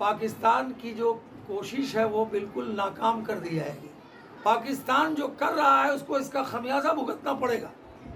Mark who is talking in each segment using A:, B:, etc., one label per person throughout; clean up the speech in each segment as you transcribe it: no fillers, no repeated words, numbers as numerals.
A: पाकिस्तान की जो कोशिश है वो बिल्कुल नाकाम कर दी जाएगी। पाकिस्तान जो कर रहा है उसको इसका खमियाजा भुगतना पड़ेगा।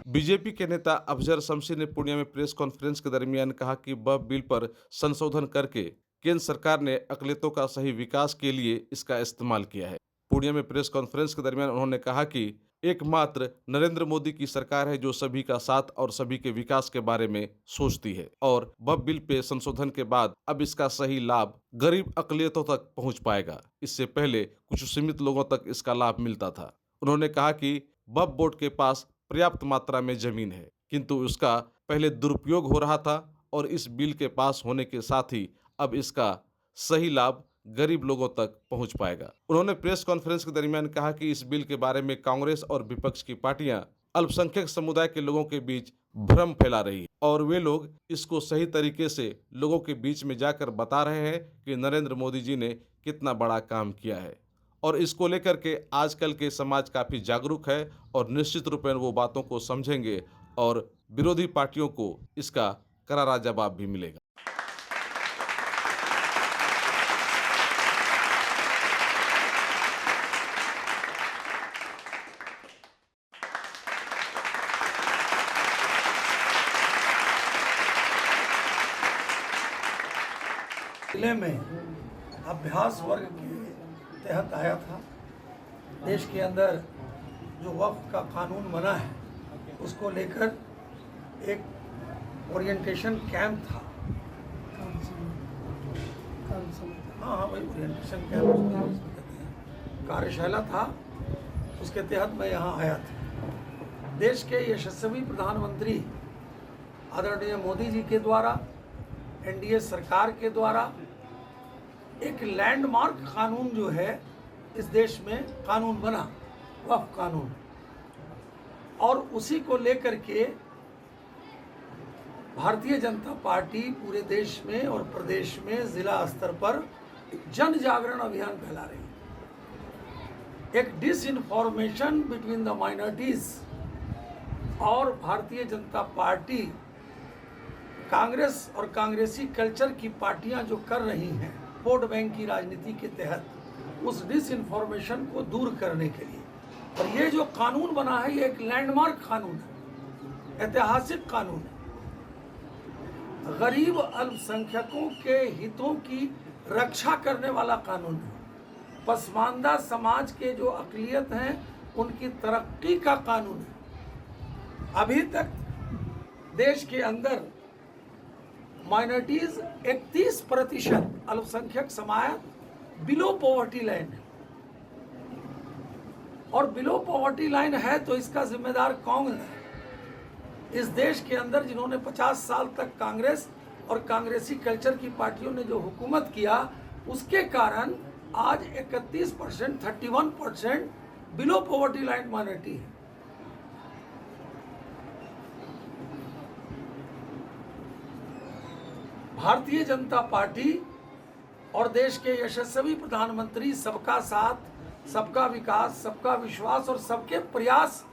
B: बीजेपी के नेता अफजल शमशी ने पूर्णिया में प्रेस कॉन्फ्रेंस के दरमियान कहा कि वह बिल पर संशोधन करके केंद्र सरकार ने अकलियतों का सही विकास के लिए इसका इस्तेमाल किया है। पूर्णिया में प्रेस कॉन्फ्रेंस के दरमियान उन्होंने कहा कि एकमात्र नरेंद्र मोदी की सरकार है जो सभी का साथ और सभी के विकास के बारे में सोचती है और वह बिल पे संशोधन के बाद अब इसका सही लाभ गरीब अकलियतों तक पहुंच पाएगा। इससे पहले कुछ सीमित लोगों तक इसका लाभ मिलता था। उन्होंने कहा कि वक्फ बोर्ड के पास पर्याप्त मात्रा में जमीन है, किंतु उसका पहले दुरुपयोग हो रहा था और इस बिल के पास होने के साथ ही अब इसका सही लाभ गरीब लोगों तक पहुंच पाएगा। उन्होंने प्रेस कॉन्फ्रेंस के दरमियान कहा कि इस बिल के बारे में कांग्रेस और विपक्ष की पार्टियां अल्पसंख्यक समुदाय के लोगों के बीच भ्रम फैला रही है और वे लोग इसको सही तरीके से लोगों के बीच में जाकर बता रहे हैं कि नरेंद्र मोदी जी ने कितना बड़ा काम किया है और इसको लेकर के आजकल के समाज काफी जागरूक है और निश्चित रूप में वो बातों को समझेंगे और विरोधी पार्टियों को इसका करारा जवाब भी मिलेगा।
A: जिले में अभ्यास वर्ग के तहत आया था। देश के अंदर जो वक्फ का कानून बना है उसको लेकर एक ओरिएंटेशन कैंप था। हाँ भाई, ओरिएंटेशन कैंप उसको कहते हैं। कार्यशाला था, उसके तहत मैं यहाँ आया था। देश के यशस्वी प्रधानमंत्री आदरणीय मोदी जी के द्वारा, एनडीए सरकार के द्वारा एक लैंडमार्क कानून जो है इस देश में कानून बना, वक्फ कानून, और उसी को लेकर के भारतीय जनता पार्टी पूरे देश में और प्रदेश में जिला स्तर पर जन जागरण अभियान फैला रही है। एक डिसइंफॉर्मेशन बिटवीन द माइनॉरिटीज और भारतीय जनता पार्टी, कांग्रेस और कांग्रेसी कल्चर की पार्टियां जो कर रही हैं वोट बैंक की राजनीति के तहत, उस डिसइंफॉर्मेशन को दूर करने के लिए। और ये जो कानून बना है ये एक लैंडमार्क कानून है, ऐतिहासिक कानून है, गरीब अल्पसंख्यकों के हितों की रक्षा करने वाला कानून है, पसमानदा समाज के जो अकलियत हैं उनकी तरक्की का कानून है। अभी तक देश के अंदर माइनॉरिटीज 31% अल्पसंख्यक समाज बिलो पॉवर्टी लाइन है, और बिलो पॉवर्टी लाइन है तो इसका जिम्मेदार कौन है? इस देश के अंदर जिन्होंने 50 साल तक कांग्रेस और कांग्रेसी कल्चर की पार्टियों ने जो हुकूमत किया, उसके कारण आज 31%, 31% बिलो पॉवर्टी लाइन माइनॉरिटी है। भारतीय जनता पार्टी और देश के यशस्वी प्रधानमंत्री सबका साथ, सबका विकास, सबका विश्वास और सबके प्रयास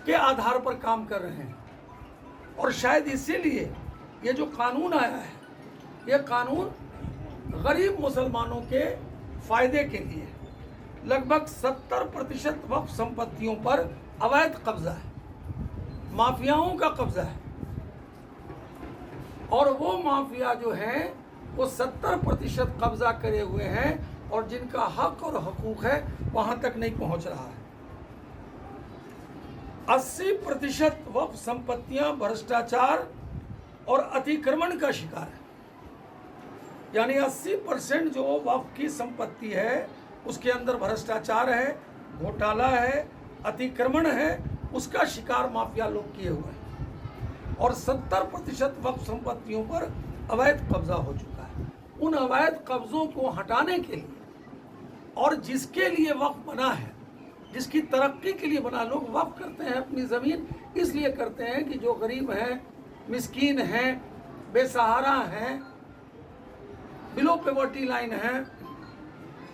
A: के आधार पर काम कर रहे हैं। और शायद इसीलिए ये जो कानून आया है, ये कानून गरीब मुसलमानों के फायदे के लिए। लगभग 70% वक्फ संपत्तियों पर अवैध कब्जा है, माफियाओं का कब्जा है, और वो माफिया जो है वो 70% कब्जा करे हुए हैं और जिनका हक और हकूक है वहां तक नहीं पहुंच रहा है। 80% वक्फ संपत्तियां भ्रष्टाचार और अतिक्रमण का शिकार है। यानी 80% जो वक्फ की संपत्ति है उसके अंदर भ्रष्टाचार है, घोटाला है, अतिक्रमण है, उसका शिकार माफिया लोग किए हुए हैं। और 70% वक्फ संपत्तियों पर अवैध कब्जा हो चुका है। उन अवैध कब्जों को हटाने के लिए और जिसके लिए वक्फ बना है, जिसकी तरक्की के लिए बना, लोग वक्फ करते हैं अपनी ज़मीन इसलिए करते हैं कि जो गरीब हैं, मिस्कीन हैं, बेसहारा हैं, बिलो पॉवर्टी लाइन हैं,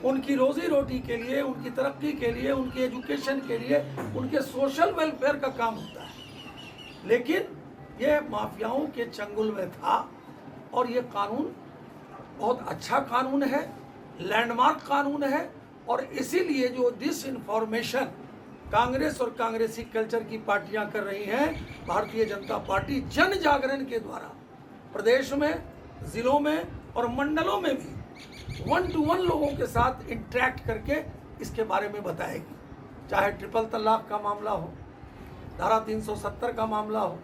A: उनकी रोजी रोटी के लिए, उनकी तरक्की के लिए, उनकी एजुकेशन के लिए, उनके सोशल वेलफेयर का काम होता है। लेकिन ये माफियाओं के चंगुल में था और ये कानून बहुत अच्छा कानून है, लैंडमार्क कानून है। और इसीलिए जो डिसइंफॉर्मेशन कांग्रेस और कांग्रेसी कल्चर की पार्टियां कर रही हैं, भारतीय जनता पार्टी जन जागरण के द्वारा प्रदेश में, जिलों में और मंडलों में भी 1 to 1 लोगों के साथ इंटरेक्ट करके इसके बारे में बताएगी। चाहे ट्रिपल तलाक का मामला हो, धारा 370 का मामला हो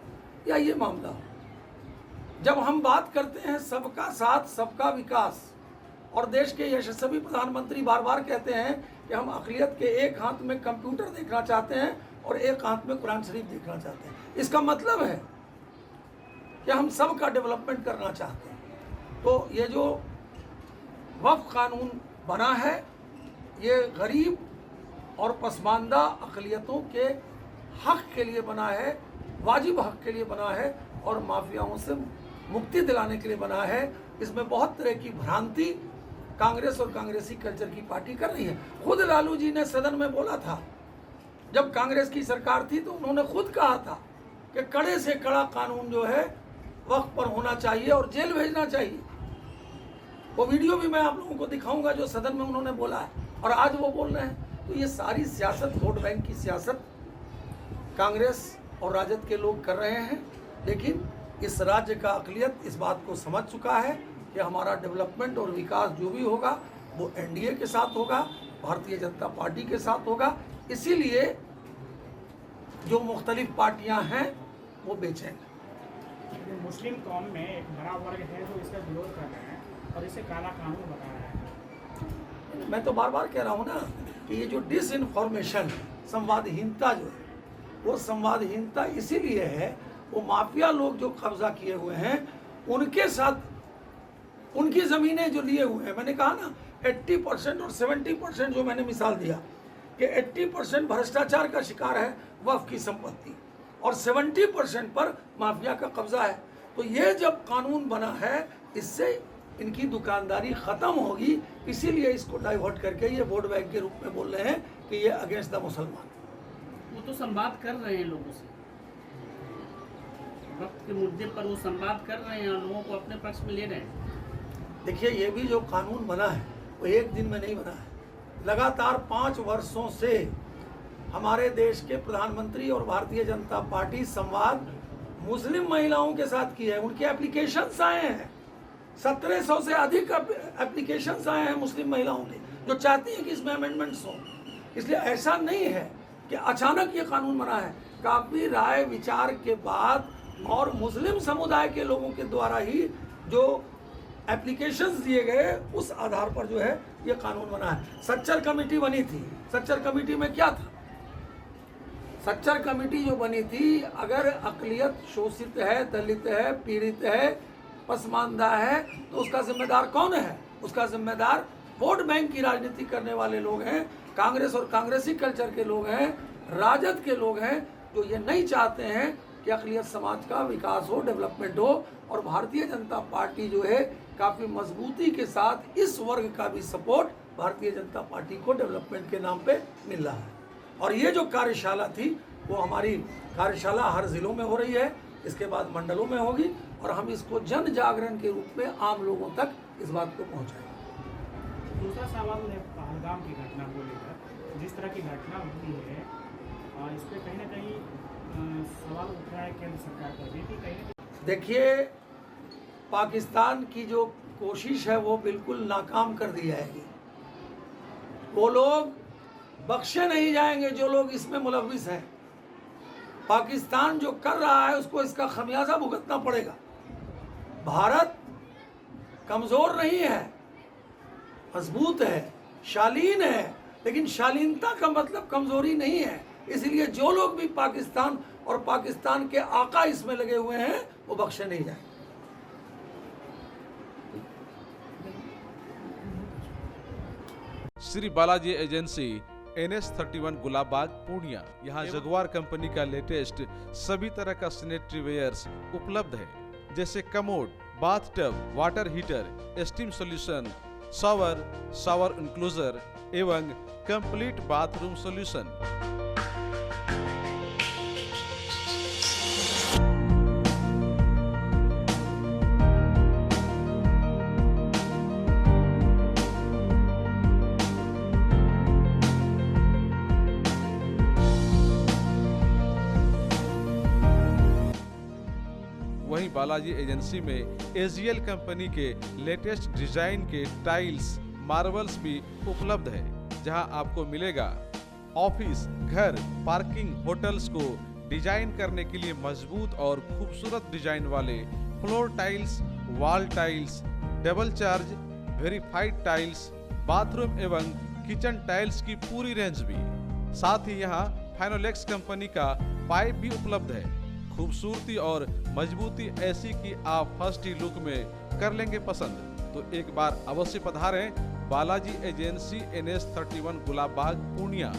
A: या ये मामला हो। जब हम बात करते हैं सबका साथ सबका विकास, और देश के यशस्वी प्रधानमंत्री बार बार कहते हैं कि हम अक़लियत के एक हाथ में कंप्यूटर देखना चाहते हैं और एक हाथ में कुरान शरीफ देखना चाहते हैं, इसका मतलब है कि हम सबका डेवलपमेंट करना चाहते हैं। तो ये जो वक्फ कानून बना है, ये गरीब और पसमानदा अक़लियतों के हक़ के लिए बना है, वाजिब हक़ के लिए बना है और माफियाओं से मुक्ति दिलाने के लिए बना है। इसमें बहुत तरह की भ्रांति कांग्रेस और कांग्रेसी कल्चर की पार्टी कर रही है। खुद लालू जी ने सदन में बोला था, जब कांग्रेस की सरकार थी तो उन्होंने खुद कहा था कि कड़े से कड़ा कानून जो है वक्फ पर होना चाहिए और जेल भेजना चाहिए। वो वीडियो भी मैं आप लोगों को दिखाऊंगा जो सदन में उन्होंने बोला है, और आज वो बोल रहे हैं। तो ये सारी सियासत, वोट बैंक की सियासत कांग्रेस और राजद के लोग कर रहे हैं। लेकिन इस राज्य का अक़लियत इस बात को समझ चुका है कि हमारा डेवलपमेंट और विकास जो भी होगा वो एनडीए के साथ होगा, भारतीय जनता पार्टी के साथ होगा। इसीलिए जो मुख्तलिफ पार्टियां हैं वो बेचैन।
C: मुस्लिम कौम में एक बड़ा वर्ग है जो इसका विरोध कर रहे हैं और इसे काला कानून बता रहा है।
A: मैं तो बार बार कह रहा हूँ ना कि ये जो डिसइंफॉर्मेशन, संवादहीनता जो है, वो संवादहीनता इसीलिए है, वो माफिया लोग जो कब्जा किए हुए हैं उनके साथ उनकी ज़मीनें जो लिए हुए हैं। मैंने कहा ना 80% और 70% जो मैंने मिसाल दिया कि 80% भ्रष्टाचार का शिकार है वक्फ की संपत्ति और 70% पर माफिया का कब्जा है। तो ये जब कानून बना है, इससे इनकी दुकानदारी ख़त्म होगी। इसीलिए इसको डाइवर्ट करके ये वोट बैंक के रूप में बोल रहे हैं कि ये अगेंस्ट द मुसलमान।
D: वो तो संवाद कर रहे हैं लोगों से, वक्त के मुद्दे पर वो संवाद कर रहे हैं और लोगों को अपने पक्ष में ले रहे हैं।
A: देखिए, ये भी जो कानून बना है वो एक दिन में नहीं बना है। लगातार 5 वर्षों से हमारे देश के प्रधानमंत्री और भारतीय जनता पार्टी संवाद मुस्लिम महिलाओं के साथ की है। उनके एप्लीकेशंस आए हैं, 1700 से अधिक एप्लीकेशंस आए हैं मुस्लिम महिलाओं के, जो चाहती हैं कि इसमें अमेंडमेंट्स हों। इसलिए ऐसा नहीं है कि अचानक ये कानून बना है, काफ़ी राय विचार के बाद और मुस्लिम समुदाय के लोगों के द्वारा ही जो एप्लीकेशंस दिए गए, उस आधार पर जो है ये कानून बना है। सच्चर कमेटी बनी थी। सच्चर कमेटी में क्या था? सच्चर कमेटी जो बनी थी, अगर अक़लियत शोषित है, दलित है, पीड़ित है, पसमानदा है, तो उसका जिम्मेदार कौन है? उसका जिम्मेदार वोट बैंक की राजनीति करने वाले लोग हैं, कांग्रेस और कांग्रेसी कल्चर के लोग हैं, राजद के लोग हैं, जो ये नहीं चाहते हैं कि अक़लियत समाज का विकास हो, डेवलपमेंट हो। और भारतीय जनता पार्टी जो है काफ़ी मजबूती के साथ इस वर्ग का भी सपोर्ट भारतीय जनता पार्टी को डेवलपमेंट के नाम पे मिल रहा है। और ये जो कार्यशाला थी, वो हमारी कार्यशाला हर ज़िलों में हो रही है, इसके बाद मंडलों में होगी, और हम इसको जन जागरण के रूप में आम लोगों तक इस बात को पहुँचाएंगे।
C: दूसरा सवाल है पहलगाम की घटना को लेकर। जिस तरह की घटना हुई है, इस पर कहीं ना कहीं सवाल उठ रहा है केंद्र सरकार पर भी कि कहीं।
A: देखिए, पाकिस्तान की जो कोशिश है वो बिल्कुल नाकाम कर दी जाएगी। वो लोग बख्शे नहीं जाएंगे जो लोग इसमें मुलविस हैं। पाकिस्तान जो कर रहा है उसको इसका खमियाजा भुगतना पड़ेगा। भारत कमज़ोर नहीं है, मजबूत है, शालीन है, लेकिन शालीनता का मतलब कमज़ोरी नहीं है। इसलिए जो लोग भी पाकिस्तान और पाकिस्तान के आका इसमें लगे हुए हैं वो बख्शे नहीं जाएंगे।
B: Shri Balaji agency NS31 Gulabbagh Purnia. यहाँ जगुआर कंपनी का लेटेस्ट सभी तरह का सैनिटरी वेयर्स उपलब्ध है, जैसे commode, bathtub, water heater, steam solution, shower enclosure एवं complete bathroom solution. Balaji agency में एजीएल कंपनी के लेटेस्ट डिजाइन के टाइल्स, मार्बल्स भी उपलब्ध है, जहां आपको मिलेगा ऑफिस, घर, पार्किंग, होटल्स को डिजाइन करने के लिए मजबूत और खूबसूरत डिजाइन वाले floor tiles, wall tiles, double charge, verified tiles, bathroom एवं किचन टाइल्स की पूरी रेंज भी। साथ ही यहाँ फाइनोलेक्स कंपनी का पाइप भी उपलब्ध है। खूबसूरती और मजबूती ऐसी कि आप फर्स्ट ही लुक में कर लेंगे पसंद। तो एक बार अवश्य पधारें बालाजी एजेंसी NS 31 गुलाब बाग पूर्णिया।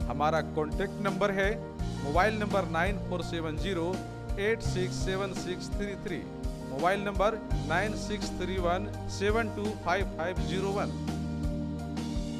B: हमारा कॉन्टेक्ट नंबर है मोबाइल नंबर 9470867633, मोबाइल नंबर 9631725501।